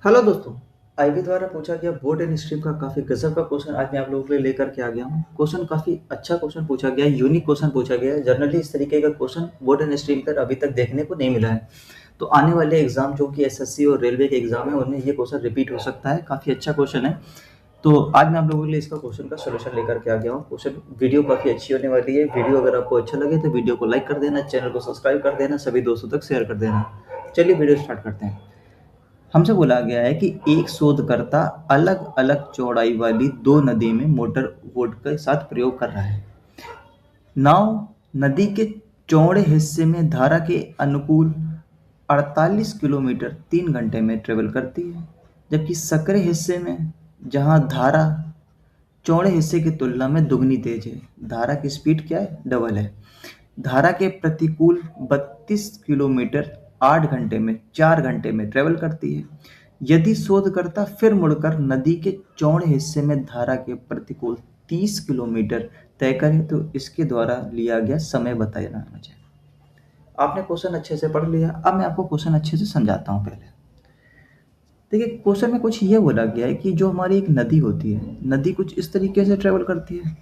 Hello दोस्तों। IB द्वारा पूछा गया बोर्ड एंड स्ट्रीम का काफ़ी गजब का क्वेश्चन आज मैं आप लोगों के लिए लेकर के आ गया हूँ। क्वेश्चन काफ़ी अच्छा क्वेश्चन पूछा गया है, यूनिक क्वेश्चन पूछा गया है। जनरली इस तरीके का क्वेश्चन बोर्ड एंड स्ट्रीम पर अभी तक देखने को नहीं मिला है। तो आने वाले एग्जाम जो कि एसएससी और रेलवे के एग्जाम है उनमें ये क्वेश्चन रिपीट हो सकता है। काफ़ी अच्छा क्वेश्चन है। तो आज मैं आप लोगों के लिए इसका क्वेश्चन का सोल्यूशन लेकर के आ गया हूँ। क्वेश्चन वीडियो काफ़ी अच्छी होने वाली है। वीडियो अगर आपको अच्छा लगे तो वीडियो को लाइक कर देना, चैनल को सब्सक्राइब कर देना, सभी दोस्तों तक शेयर कर देना। चलिए वीडियो स्टार्ट करते हैं। हमसे बोला गया है कि एक शोधकर्ता अलग अलग चौड़ाई वाली दो नदी में मोटर बोट के साथ प्रयोग कर रहा है। नाव नदी के चौड़े हिस्से में धारा के अनुकूल 48 किलोमीटर 3 घंटे में ट्रेवल करती है, जबकि सकरे हिस्से में, जहां धारा चौड़े हिस्से की तुलना में दुगनी तेज है, धारा की स्पीड क्या है, डबल है, धारा के प्रतिकूल 32 किलोमीटर 8 घंटे में 4 घंटे में ट्रेवल करती है। यदि शोधकर्ता फिर मुड़कर नदी के चौड़े हिस्से में धारा के प्रतिकूल 30 किलोमीटर तय करे तो इसके द्वारा लिया गया समय बताना मुझे। आपने क्वेश्चन अच्छे से पढ़ लिया। अब मैं आपको क्वेश्चन अच्छे से समझाता हूँ। पहले देखिए, क्वेश्चन में कुछ ये बोला गया है कि जो हमारी एक नदी होती है, नदी कुछ इस तरीके से ट्रेवल करती है।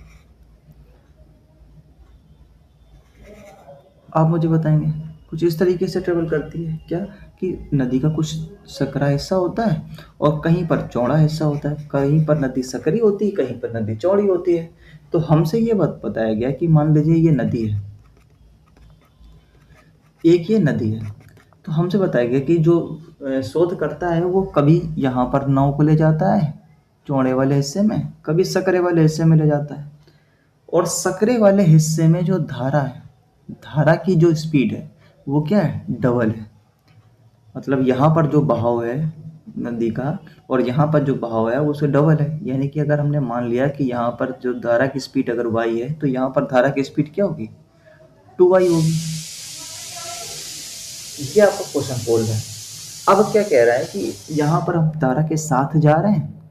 आप मुझे बताएंगे कुछ इस तरीके से ट्रेवल करती है क्या, कि नदी का कुछ सकरा हिस्सा होता है और कहीं पर चौड़ा हिस्सा होता है। कहीं पर नदी सकरी होती है, कहीं पर नदी चौड़ी होती है। तो हमसे ये बात बताया गया कि मान लीजिए ये नदी है, एक ये नदी है। तो हमसे बताया गया कि जो शोध करता है वो कभी यहाँ पर नाव को ले जाता है चौड़े वाले हिस्से में, कभी सकरे वाले हिस्से में ले जाता है। और सकरे वाले हिस्से में जो धारा है, धारा की जो स्पीड है वो क्या है, डबल है। मतलब यहाँ पर जो बहाव है नदी का और यहाँ पर जो बहाव है वो उससे डबल है। यानी कि अगर हमने मान लिया कि यहाँ पर जो धारा की स्पीड अगर वाई है तो यहाँ पर धारा की स्पीड क्या होगी, 2y होगी। ये आपको क्वेश्चन बोल रहा है। अब क्या कह रहा है कि यहाँ पर हम धारा के साथ जा रहे हैं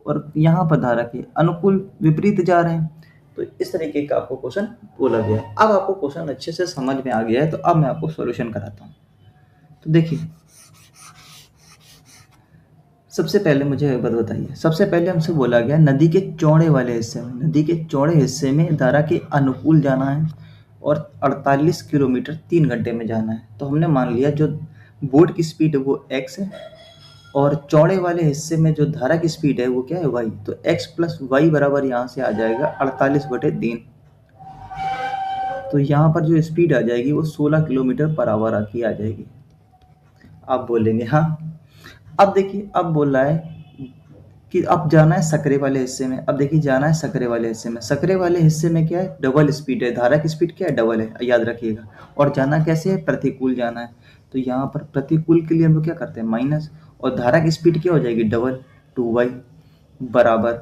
और यहाँ पर धारा के अनुकूल विपरीत जा रहे हैं। तो इस तरीके का आपको क्वेश्चन बोला गया है। अब आपको क्वेश्चन अच्छे से समझ में आ गया है तो अब मैं आपको सॉल्यूशन कराता हूँ। तो देखिए, सबसे पहले मुझे एक बात बताइए। सबसे पहले हमसे बोला गया नदी के चौड़े वाले हिस्से में, नदी के चौड़े हिस्से में धारा के अनुकूल जाना है और 48 किलोमीटर 3 घंटे में जाना है। तो हमने मान लिया जो बोट की स्पीड है वो x है और चौड़े वाले हिस्से में जो धारा की स्पीड है वो क्या है, y। तो x प्लस वाई बराबर यहाँ से आ जाएगा 48/3। तो यहाँ पर जो स्पीड आ जाएगी वो 16 किलोमीटर पर आवर की आ जाएगी। आप बोलेंगे हाँ। अब देखिए, अब बोल रहा है कि अब जाना है सकरे वाले हिस्से में। अब देखिए, जाना है सकरे वाले हिस्से में। सकरे वाले हिस्से में क्या है, डबल स्पीड है। धारा की स्पीड क्या है, डबल है, याद रखिएगा। और जाना कैसे है, प्रतिकूल जाना है। तो यहाँ पर प्रतिकूल के लिए हम लोग क्या करते हैं, माइनस। और धारा की स्पीड क्या हो जाएगी, डबल, 2y बराबर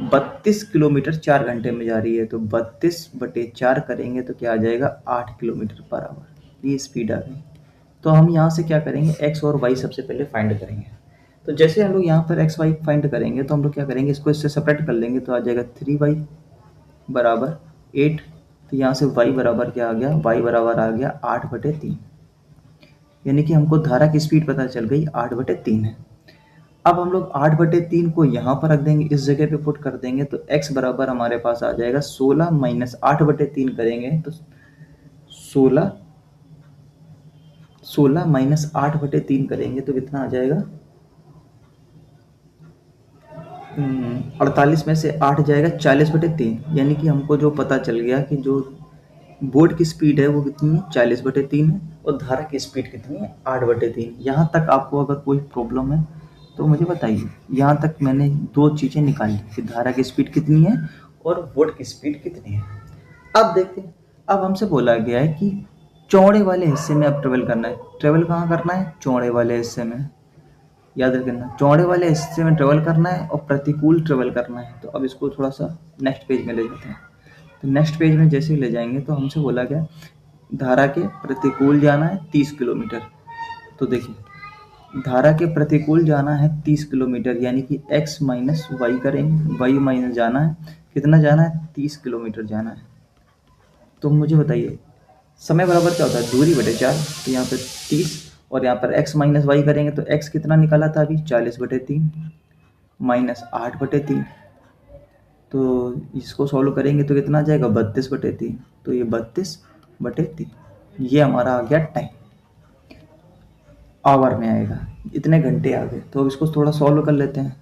32 किलोमीटर 4 घंटे में जा रही है। तो 32/4 करेंगे तो क्या आ जाएगा, 8 किलोमीटर पर आवर। ये स्पीड आ गई। तो हम यहाँ से क्या करेंगे, एक्स और वाई सबसे पहले फाइंड करेंगे। तो जैसे हम लोग यहाँ पर एक्स वाई फाइंड करेंगे तो हम लोग क्या करेंगे, इसको इससे सेपरेट कर लेंगे तो आ जाएगा 3y बराबर 8। तो यहाँ से y बराबर क्या आ गया, y बराबर आ गया 8/3। यानी कि हमको धारा की स्पीड पता चल गई 8/3 है। अब हम लोग 8/3 को यहाँ पर रख देंगे, इस जगह पे पुट कर देंगे तो x बराबर हमारे पास आ जाएगा 16 माइनस 8/3 करेंगे तो 16, 16 माइनस 8/3 करेंगे तो कितना आ जाएगा, 48 में से 8 जाएगा 40/3। यानी कि हमको जो पता चल गया कि जो बोर्ड की स्पीड है वो कितनी है, 40/3 है और धारा की स्पीड कितनी है, 8/3। यहाँ तक आपको अगर कोई प्रॉब्लम है तो मुझे बताइए। यहाँ तक मैंने दो चीज़ें निकाली कि धारा की स्पीड कितनी है और बोर्ड की स्पीड कितनी है। अब देखते हैं, अब हमसे बोला गया है कि चौड़े वाले हिस्से में अब ट्रेवल करना है। ट्रेवल कहाँ करना है, चौड़े वाले हिस्से में। याद रखना, चौड़े वाले हिस्से में ट्रेवल करना है और प्रतिकूल ट्रेवल करना है। तो अब इसको थोड़ा सा नेक्स्ट पेज में ले जाते हैं। तो नेक्स्ट पेज में जैसे ही ले जाएंगे तो हमसे बोला गया धारा के प्रतिकूल जाना है 30 किलोमीटर। तो देखिए, धारा के प्रतिकूल जाना है 30 किलोमीटर, यानी कि x माइनस वाई करेंगे। y माइनस जाना है, कितना जाना है, 30 किलोमीटर जाना है। तो मुझे बताइए समय बराबर क्या होता है, दूरी बटे 4। तो यहाँ पे 30 और यहाँ पर x माइनस वाई करेंगे तो x कितना निकाला था अभी 40/3 माइनस 8/3, तो इसको सॉल्व करेंगे तो कितना आ जाएगा 32/3, तो ये 32/3 ये हमारा आ गया टाइम, आवर में आएगा, इतने घंटे आ गए। तो अब इसको थोड़ा सॉल्व कर लेते हैं।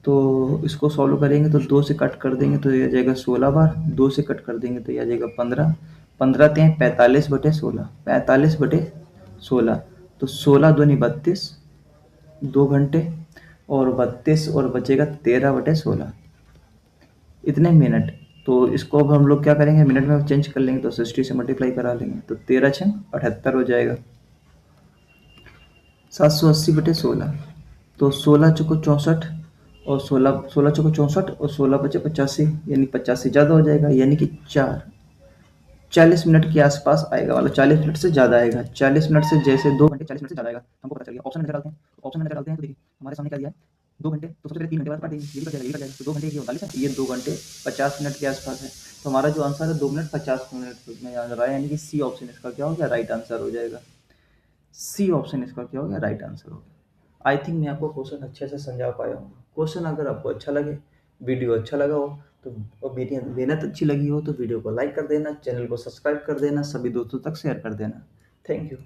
तो इसको सॉल्व करेंगे तो 2 से कट कर देंगे तो ये आ जाएगा 16 बार, 2 से कट कर देंगे तो ये आ जाएगा 15, 15 तें 45/16, 45/16, तो 16 दूनी 32, 2 घंटे, और 32 और बचेगा 13/16, इतने मिनट। तो इसको अब हम लोग क्या करेंगे, मिनट में चेंज कर लेंगे, तो 60 से मल्टीप्लाई करा लेंगे, तो 13 छः 78 हो जाएगा, 780/16, तो 16 चौको 64, और 16 16 चौको 64, और 16 बचे 85, यानी 85 ज़्यादा हो जाएगा, यानी कि 40 मिनट के आसपास आएगा, मतलब 40 मिनट से ज़्यादा आएगा। 40 मिनट से जैसे 2 घंटे 40 मिनट से ज़्यादा आएगा, हमको पता चल गया। ऑप्शन में नजर डालते हैं, तो ऑप्शन में नजर डालते हैं तो देखिए हमारे सामने क्या दिया है, 2 घंटे, तो सबसे पहले 3 घंटे बाद काट देंगे, ये भी कट जाएगा, ये भी कट जाएगा, तो 2 घंटे ये 39 है, ये 2 घंटे 50 मिनट के आसपास है। तो हमारा जो आंसर है 2 मिनट 50 मिनट में आ रहा है, यानी कि सी ऑप्शन इसका क्या हो गया, राइट आंसर हो जाएगा। सी ऑप्शन इसका क्या हो गया, राइट आंसर हो गया। आई थिंक मैं आपको क्वेश्चन अच्छे से समझा पाया हूँ। क्वेश्चन अगर आपको अच्छा लगे, वीडियो अच्छा लगा हो, तो और मेहनत अच्छी लगी हो तो वीडियो को लाइक कर देना, चैनल को सब्सक्राइब कर देना, सभी दोस्तों तक शेयर कर देना। Thank you.